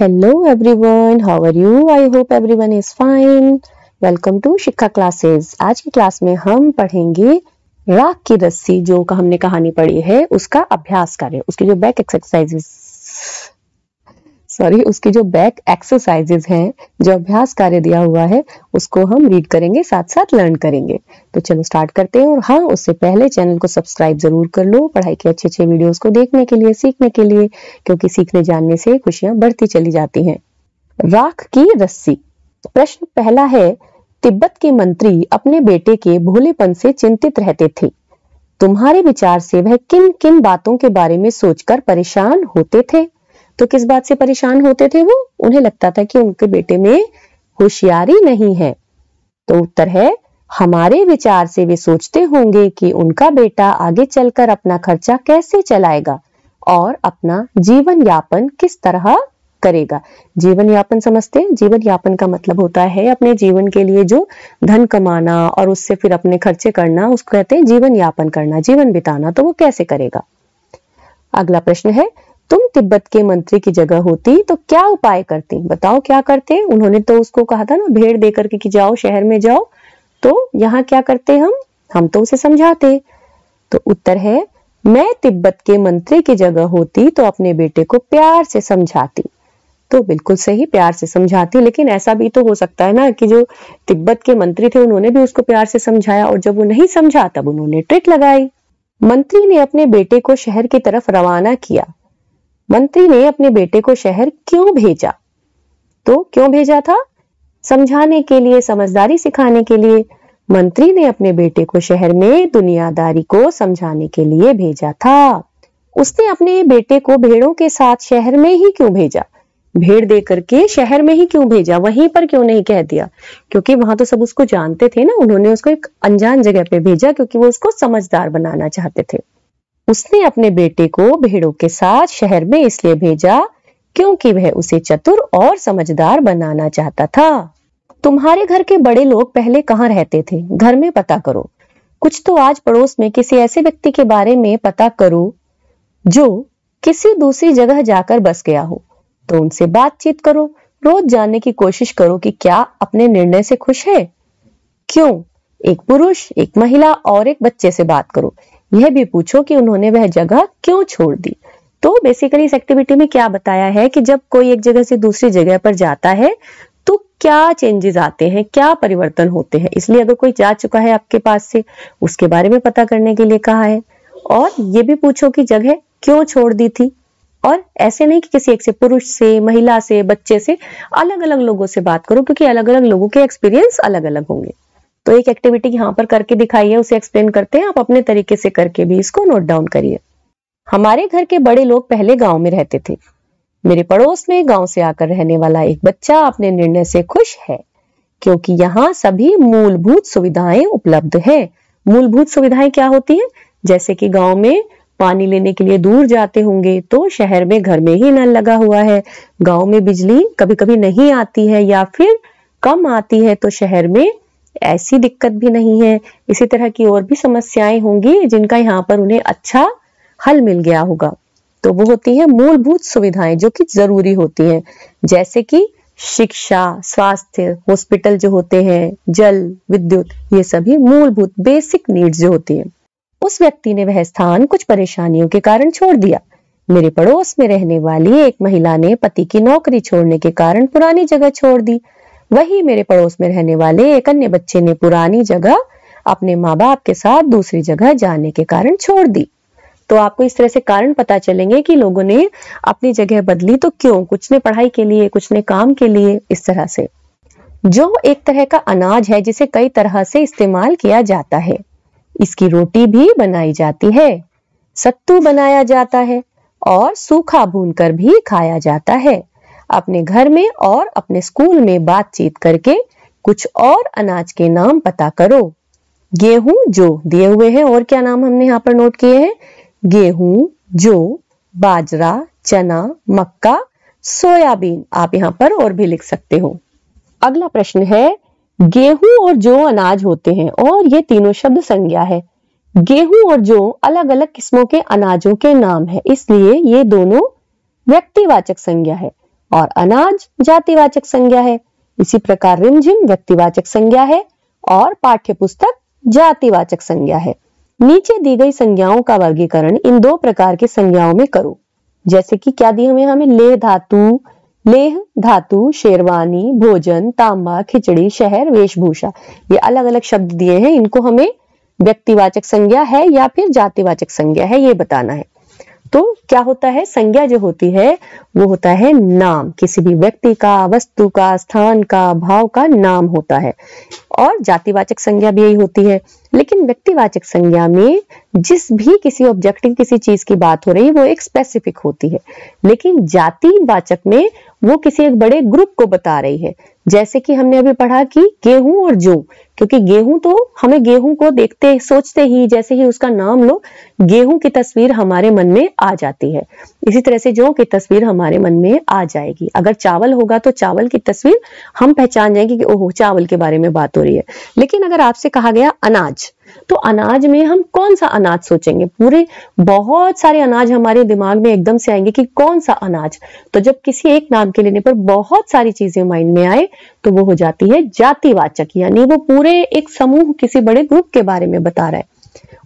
Hello everyone, how are you? I hope everyone is fine. Welcome to शिक्षा classes. आज की class में हम पढ़ेंगे राख की रस्सी जो हमने कहानी पढ़ी है उसका अभ्यास कार्य, उसकी जो बैक एक्सरसाइजेस हैं, जो अभ्यास कार्य दिया हुआ है उसको हम रीड करेंगे, साथ साथ लर्न करेंगे। तो चलो स्टार्ट करते हैं। और हाँ, उससे पहले चैनल को सब्सक्राइब जरूर कर लो पढ़ाई के अच्छे वीडियोस को देखने के लिए, सीखने के लिए, क्योंकि सीखने जानने से खुशियां बढ़ती चली जाती हैं। राख की रस्सी। प्रश्न पहला है, तिब्बत के मंत्री अपने बेटे के भोलेपन से चिंतित रहते थे। तुम्हारे विचार से वह किन किन बातों के बारे में सोचकर परेशान होते थे? तो किस बात से परेशान होते थे वो? उन्हें लगता था कि उनके बेटे में होशियारी नहीं है। तो उत्तर है, हमारे विचार से वे सोचते होंगे कि उनका बेटा आगे चलकर अपना खर्चा कैसे चलाएगा और अपना जीवन यापन किस तरह करेगा। जीवन यापन समझते हैं? जीवन यापन का मतलब होता है अपने जीवन के लिए जो धन कमाना और उससे फिर अपने खर्चे करना, उसको कहते हैं जीवन यापन करना, जीवन बिताना। तो वो कैसे करेगा? अगला प्रश्न है, तुम तिब्बत के मंत्री की जगह होती तो क्या उपाय करती? बताओ क्या करते? उन्होंने तो उसको कहा था ना भेड़ दे करके कि जाओ शहर में जाओ, तो यहाँ क्या करते हम तो उसे समझाते। तो उत्तर है, मैं तिब्बत के मंत्री की जगह होती तो अपने बेटे को प्यार से समझाती। तो बिल्कुल सही, प्यार से समझाती। लेकिन ऐसा भी तो हो सकता है ना कि जो तिब्बत के मंत्री थे उन्होंने भी उसको प्यार से समझाया और जब वो नहीं समझा तब उन्होंने ट्रिक लगाई। मंत्री ने अपने बेटे को शहर की तरफ रवाना किया। मंत्री ने अपने बेटे को शहर क्यों भेजा? तो क्यों भेजा था? समझाने के लिए, समझदारी सिखाने के लिए। मंत्री ने अपने बेटे को शहर में दुनियादारी को समझाने के लिए भेजा था। उसने अपने बेटे को भेड़ों के साथ शहर में ही क्यों भेजा? भेड़ दे करके शहर में ही क्यों भेजा? वहीं पर क्यों नहीं कह दिया? क्योंकि वहां तो सब उसको जानते थे ना। उन्होंने उसको एक अनजान जगह पे भेजा क्योंकि वो उसको समझदार बनाना चाहते थे। उसने अपने बेटे को भेड़ों के साथ शहर में इसलिए भेजा क्योंकि वह उसे चतुर और समझदार बनाना चाहता था। तुम्हारे घर के बड़े लोग पहले कहाँ रहते थे? घर में पता करो। कुछ तो आज पड़ोस में किसी ऐसे व्यक्ति के बारे में पता करो जो किसी दूसरी जगह जाकर बस गया हो। तो उनसे बातचीत करो। रोज जानने की कोशिश करो कि क्या अपने निर्णय से खुश है। क्यों? एक पुरुष, एक महिला और एक बच्चे से बात करो। यह भी पूछो कि उन्होंने वह जगह क्यों छोड़ दी। तो बेसिकली इस एक्टिविटी में क्या बताया है कि जब कोई एक जगह से दूसरी जगह पर जाता है तो क्या चेंजेस आते हैं, क्या परिवर्तन होते हैं। इसलिए अगर कोई जा चुका है आपके पास से, उसके बारे में पता करने के लिए कहा है। और ये भी पूछो कि जगह क्यों छोड़ दी थी। और ऐसे नहीं कि किसी एक से, पुरुष से, महिला से, बच्चे से, अलग अलग लोगों से बात करो क्योंकि अलग अलग लोगों के एक्सपीरियंस अलग अलग होंगे। तो एक एक्टिविटी यहाँ पर करके दिखाई है, उसे एक्सप्लेन करते हैं। आप अपने तरीके से करके भी इसको नोट डाउन करिए। हमारे घर के बड़े लोग पहले गांव में रहते थे। मेरे पड़ोस में गांव से आकर रहने वाला एक बच्चा अपने निर्णय से खुश है क्योंकि यहाँ सभी मूलभूत सुविधाएं उपलब्ध है। मूलभूत सुविधाएं क्या होती है? जैसे कि गांव में पानी लेने के लिए दूर जाते होंगे तो शहर में घर में ही नल लगा हुआ है। गांव में बिजली कभी कभी नहीं आती है या फिर कम आती है तो शहर में ऐसी दिक्कत भी नहीं है। इसी तरह की और भी समस्याएं होंगी जिनका यहाँ पर उन्हें अच्छा हल मिल गया होगा। तो वो होती है मूलभूत सुविधाएं जो कि जरूरी होती हैं, जैसे कि शिक्षा, स्वास्थ्य, हॉस्पिटल जो होते हैं, जल, विद्युत, ये सभी मूलभूत बेसिक नीड्स जो होती हैं। उस व्यक्ति ने वह स्थान कुछ परेशानियों के कारण छोड़ दिया। मेरे पड़ोस में रहने वाली एक महिला ने पति की नौकरी छोड़ने के कारण पुरानी जगह छोड़ दी। वही मेरे पड़ोस में रहने वाले एक अन्य बच्चे ने पुरानी जगह अपने माँ बाप के साथ दूसरी जगह जाने के कारण छोड़ दी। तो आपको इस तरह से कारण पता चलेंगे कि लोगों ने अपनी जगह बदली तो क्यों। कुछ ने पढ़ाई के लिए, कुछ ने काम के लिए, इस तरह से। जो एक तरह का अनाज है जिसे कई तरह से इस्तेमाल किया जाता है। इसकी रोटी भी बनाई जाती है, सत्तू बनाया जाता है और सूखा भूनकर भी खाया जाता है। अपने घर में और अपने स्कूल में बातचीत करके कुछ और अनाज के नाम पता करो। गेहूं, जो दिए हुए हैं, और क्या नाम हमने यहाँ पर नोट किए हैं? गेहूं, जौ, बाजरा, चना, मक्का, सोयाबीन। आप यहाँ पर और भी लिख सकते हो। अगला प्रश्न है, गेहूं और जौ अनाज होते हैं और ये तीनों शब्द संज्ञा है। गेहूं और जौ अलग अलग किस्मों के अनाजों के नाम है, इसलिए ये दोनों व्यक्तिवाचक संज्ञा है। और अनाज जातिवाचक संज्ञा है। इसी प्रकार रिमझिम व्यक्तिवाचक संज्ञा है और पाठ्य पुस्तक जातिवाचक संज्ञा है। नीचे दी गई संज्ञाओं का वर्गीकरण इन दो प्रकार की संज्ञाओं में करो। जैसे कि क्या दी हमें लेह धातु, शेरवानी, भोजन, तांबा, खिचड़ी, शहर, वेशभूषा, ये अलग अलग शब्द दिए हैं। इनको हमें व्यक्तिवाचक संज्ञा है या फिर जातिवाचक संज्ञा है ये बताना है। तो क्या होता है, संज्ञा जो होती है वो होता है नाम, किसी भी व्यक्ति का, वस्तु का, स्थान का, भाव का नाम होता है। और जातिवाचक संज्ञा भी यही होती है। लेकिन व्यक्तिवाचक संज्ञा में जिस भी किसी ऑब्जेक्ट की किसी चीज की बात हो रही है वो एक स्पेसिफिक होती है, लेकिन जातिवाचक में वो किसी एक बड़े ग्रुप को बता रही है। जैसे कि हमने अभी पढ़ा कि गेहूं और जौ, क्योंकि गेहूं तो हमें गेहूं को देखते सोचते ही जैसे ही उसका नाम लो गेहूं की तस्वीर हमारे मन में आ जाती है। इसी तरह से जौ की तस्वीर हमारे मन में आ जाएगी। अगर चावल होगा तो चावल की तस्वीर हम पहचान जाएंगे कि ओहो चावल के बारे में बात हो रही है। लेकिन अगर आपसे कहा गया अनाज, तो अनाज में हम कौन सा अनाज सोचेंगे? पूरे बहुत सारे अनाज हमारे दिमाग में एकदम से आएंगे कि कौन सा अनाज। तो जब किसी एक नाम के लेने पर बहुत सारी चीजें माइंड में आए तो वो हो जाती है जातिवाचक, यानी वो पूरे एक समूह किसी बड़े ग्रुप के बारे में बता रहा है।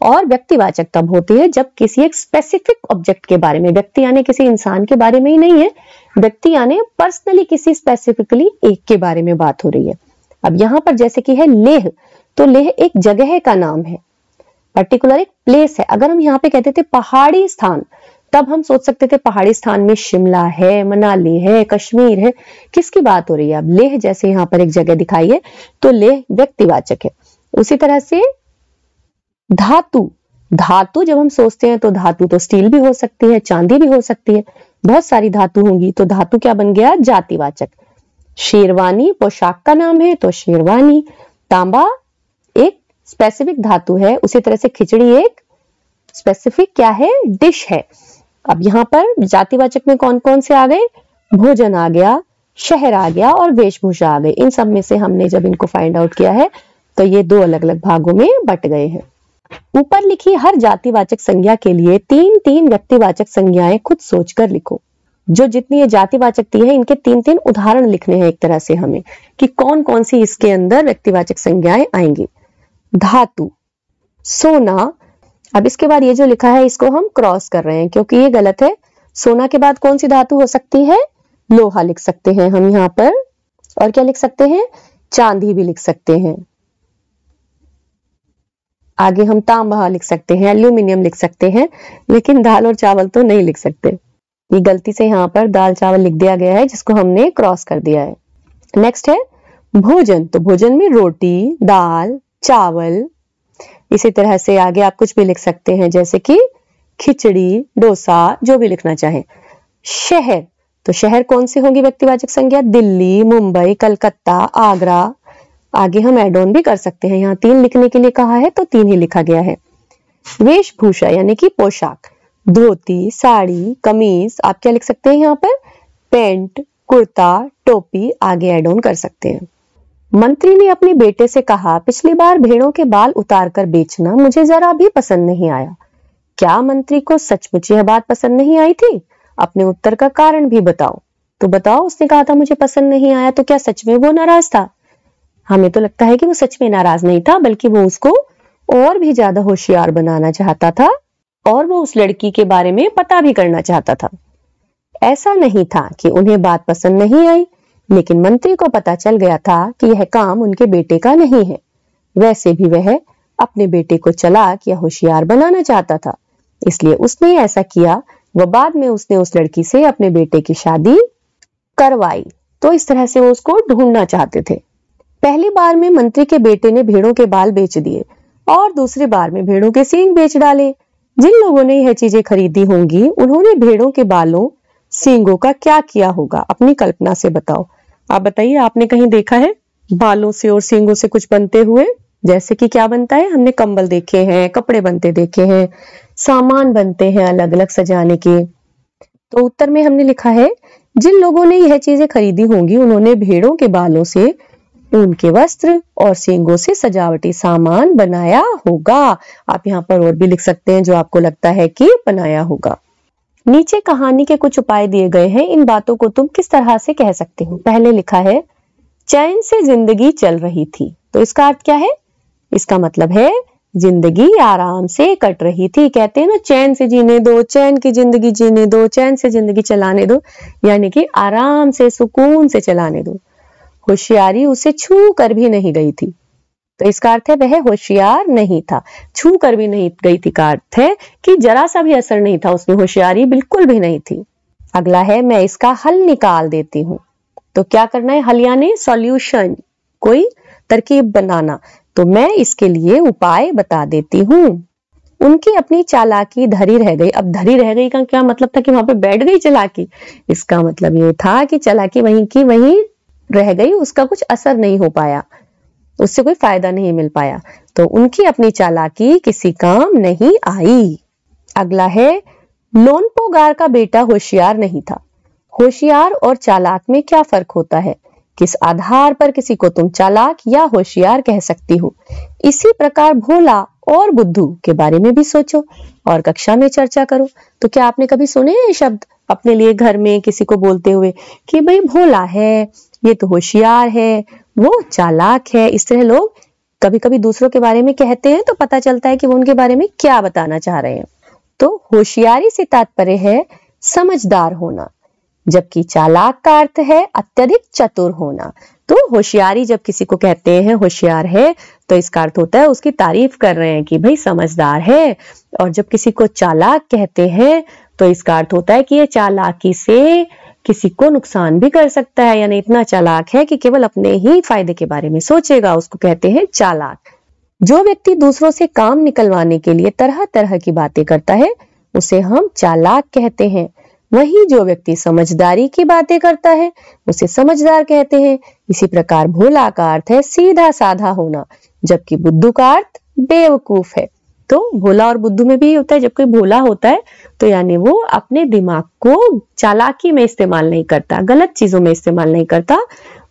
और व्यक्तिवाचक तब होती है जब किसी एक स्पेसिफिक ऑब्जेक्ट के बारे में, व्यक्ति यानी किसी इंसान के बारे में ही नहीं है, व्यक्ति यानी पर्सनली किसी स्पेसिफिकली एक के बारे में बात हो रही है। अब यहाँ पर जैसे कि है लेह, तो लेह एक जगह का नाम है, पर्टिकुलर एक प्लेस है। अगर हम यहाँ पे कहते थे पहाड़ी स्थान, तब हम सोच सकते थे पहाड़ी स्थान में शिमला है, मनाली है, कश्मीर है, किसकी बात हो रही है? अब लेह जैसे यहाँ पर एक जगह दिखाई है तो लेह व्यक्तिवाचक है। उसी तरह से धातु जब हम सोचते हैं तो धातु तो स्टील भी हो सकती है, चांदी भी हो सकती है, बहुत सारी धातु होंगी, तो धातु क्या बन गया? जातिवाचक। शेरवानी पोशाक का नाम है तो शेरवानी। तांबा एक स्पेसिफिक धातु है, उसी तरह से खिचड़ी एक स्पेसिफिक क्या है? डिश है। अब यहाँ पर जातिवाचक में कौन कौन से आ गए? भोजन आ गया, शहर आ गया और वेशभूषा आ गई। इन सब में से हमने जब इनको फाइंड आउट किया है तो ये दो अलग अलग भागों में बट गए हैं। ऊपर लिखी हर जातिवाचक संज्ञा के लिए 3-3 व्यक्तिवाचक संज्ञाएं खुद सोचकर लिखो। जो जितनी ये जातिवाचक दी है इनके 3-3 उदाहरण लिखने हैं एक तरह से हमें, कि कौन कौन सी इसके अंदर व्यक्तिवाचक संज्ञाएं आएंगी। धातु, सोना। अब इसके बाद ये जो लिखा है इसको हम क्रॉस कर रहे हैं क्योंकि ये गलत है। सोना के बाद कौन सी धातु हो सकती है? लोहा लिख सकते हैं हम यहाँ पर। और क्या लिख सकते हैं? चांदी भी लिख सकते हैं। आगे हम तांबा लिख सकते हैं, एल्यूमिनियम लिख सकते हैं, लेकिन दाल और चावल तो नहीं लिख सकते। ये गलती से यहाँ पर दाल चावल लिख दिया गया है जिसको हमने क्रॉस कर दिया है। नेक्स्ट है भोजन, तो भोजन में रोटी, दाल, चावल। इसी तरह से आगे आप कुछ भी लिख सकते हैं जैसे कि खिचड़ी, डोसा, जो भी लिखना चाहें। शहर, तो शहर कौन सी होगी व्यक्तिवाचक संज्ञा? दिल्ली, मुंबई, कलकत्ता, आगरा। आगे हम एड ऑन भी कर सकते हैं, यहाँ 3 लिखने के लिए कहा है तो 3 ही लिखा गया है। वेशभूषा यानी कि पोशाक, धोती, साड़ी, कमीज। आप क्या लिख सकते हैं यहाँ पर? पैंट, कुर्ता, टोपी। आगे एड ऑन कर सकते हैं। मंत्री ने अपने बेटे से कहा, पिछली बार भेड़ों के बाल उतारकर बेचना मुझे जरा भी पसंद नहीं आया। क्या मंत्री को सचमुच यह बात पसंद नहीं आई थी? अपने उत्तर का कारण भी बताओ। तो बताओ, उसने कहा था मुझे पसंद नहीं आया, तो क्या सच में वो नाराज था? हमें तो लगता है कि वो सच में नाराज नहीं था, बल्कि वो उसको और भी ज्यादा होशियार बनाना चाहता था और वो उस लड़की के बारे में पता भी करना चाहता था। ऐसा नहीं था कि उन्हें बात पसंद नहीं आई, लेकिन मंत्री को पता चल गया था कि यह काम उनके बेटे का नहीं है। वैसे भी वह अपने बेटे को चालाक या होशियार बनाना चाहता था, इसलिए उसने ऐसा किया। वह बाद में उसने उस लड़की से अपने बेटे की शादी करवाई। तो इस तरह से वो उसको ढूंढना चाहते थे। पहली बार में मंत्री के बेटे ने भेड़ों के बाल बेच दिए और दूसरी बार में भेड़ों के सींग बेच डाले। जिन लोगों ने यह चीजें खरीदी होंगी उन्होंने भेड़ों के बालों, सींगों का क्या किया होगा? अपनी कल्पना से बताओ। आप बताइए, आपने कहीं देखा है बालों से और सींगों से कुछ बनते हुए? जैसे कि क्या बनता है? हमने कंबल देखे हैं, कपड़े बनते देखे हैं, सामान बनते हैं अलग अलग सजाने के। तो उत्तर में हमने लिखा है, जिन लोगों ने यह चीजें खरीदी होंगी उन्होंने भेड़ों के बालों से ऊन के वस्त्र और सींगों से सजावटी सामान बनाया होगा। आप यहाँ पर और भी लिख सकते हैं जो आपको लगता है कि बनाया होगा। नीचे कहानी के कुछ उपाय दिए गए हैं, इन बातों को तुम किस तरह से कह सकते हो। पहले लिखा है चैन से जिंदगी चल रही थी, तो इसका अर्थ क्या है? इसका मतलब है जिंदगी आराम से कट रही थी। कहते हैं ना चैन से जीने दो, चैन की जिंदगी जीने दो, चैन से जिंदगी चलाने दो, यानी कि आराम से सुकून से चलाने दो। होशियारी उसे छू कर भी नहीं गई थी, तो इसका अर्थ है वह होशियार नहीं था। छू कर भी नहीं गई थी का अर्थ है कि जरा सा भी असर नहीं था, उसमें होशियारी बिल्कुल भी नहीं थी। अगला है मैं इसका हल निकाल देती हूँ, तो क्या करना है? हल यानी सॉल्यूशन, कोई तरकीब बनाना। तो मैं इसके लिए उपाय बता देती हूँ। उनकी अपनी चालाकी धरी रह गई। अब धरी रह गई का क्या मतलब था कि वहां पे बैठ गई चालाकी? इसका मतलब ये था कि चालाकी वहीं की वहीं रह गई, उसका कुछ असर नहीं हो पाया, उससे कोई फायदा नहीं मिल पाया। तो उनकी अपनी चालाकी किसी काम नहीं आई। अगला है लोनपोगार का बेटा होशियार नहीं था। होशियार और चालाक में क्या फर्क होता है? किस आधार पर किसी को तुम चालाक या होशियार कह सकती हो? इसी प्रकार भोला और बुद्धू के बारे में भी सोचो और कक्षा में चर्चा करो। तो क्या आपने कभी सुने ये शब्द अपने लिए घर में किसी को बोलते हुए कि भाई भोला है, ये तो होशियार है, वो चालाक है? इस तरह लोग कभी कभी दूसरों के बारे में कहते हैं, तो पता चलता है कि वो उनके बारे में क्या बताना चाह रहे हैं। तो होशियारी से तात्पर्य है समझदार होना, जबकि चालाक का अर्थ है अत्यधिक चतुर होना। तो होशियारी जब किसी को कहते हैं होशियार है, तो इसका अर्थ होता है उसकी तारीफ कर रहे हैं कि भाई समझदार है। और जब किसी को चालाक कहते हैं, तो इसका अर्थ होता है कि ये चालाकी से किसी को नुकसान भी कर सकता है, यानी इतना चालाक है कि केवल अपने ही फायदे के बारे में सोचेगा, उसको कहते हैं चालाक। जो व्यक्ति दूसरों से काम निकलवाने के लिए तरह तरह की बातें करता है, उसे हम चालाक कहते हैं। वही जो व्यक्ति समझदारी की बातें करता है, उसे समझदार कहते हैं। इसी प्रकार भोला का अर्थ है सीधा साधा होना, जबकि बुद्धू का अर्थ बेवकूफ है। तो भोला और बुद्धू में भी होता है, जब कोई भोला होता है तो यानी वो अपने दिमाग को चालाकी में इस्तेमाल नहीं करता, गलत चीजों में इस्तेमाल नहीं करता,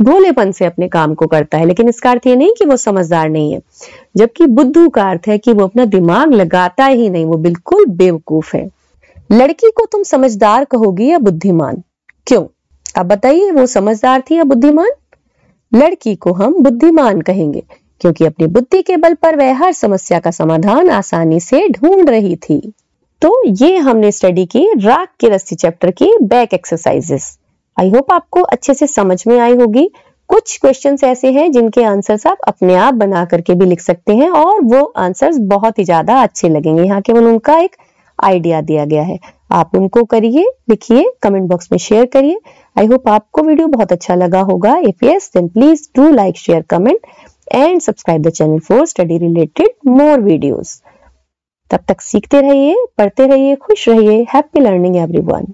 भोलेपन से अपने काम को करता है। लेकिन इसका अर्थ ये नहीं कि वो समझदार नहीं है। जबकि बुद्धू का अर्थ है कि वो अपना दिमाग लगाता ही नहीं, वो बिल्कुल बेवकूफ है। लड़की को तुम समझदार कहोगी या बुद्धिमान? क्यों? अब बताइए, वो समझदार थी या बुद्धिमान? लड़की को हम बुद्धिमान कहेंगे, क्योंकि अपनी बुद्धि के बल पर वह हर समस्या का समाधान आसानी से ढूंढ रही थी। तो ये हमने स्टडी की राग की रस्सी चैप्टर की बैक एक्सरसाइजेस। आई होप आपको अच्छे से समझ में आई होगी। कुछ क्वेश्चंस ऐसे हैं जिनके आंसर्स आप अपने आप बना करके भी लिख सकते हैं, और वो आंसर्स बहुत ही ज्यादा अच्छे लगेंगे। यहाँ केवल उनका एक आइडिया दिया गया है, आप उनको करिए, लिखिए, कमेंट बॉक्स में शेयर करिए। आई होप आपको वीडियो बहुत अच्छा लगा होगा। If yes, then please do like, share, comment and subscribe the channel for study related more videos. तब तक सीखते रहिए, पढ़ते रहिए, खुश रहिए। Happy learning everyone.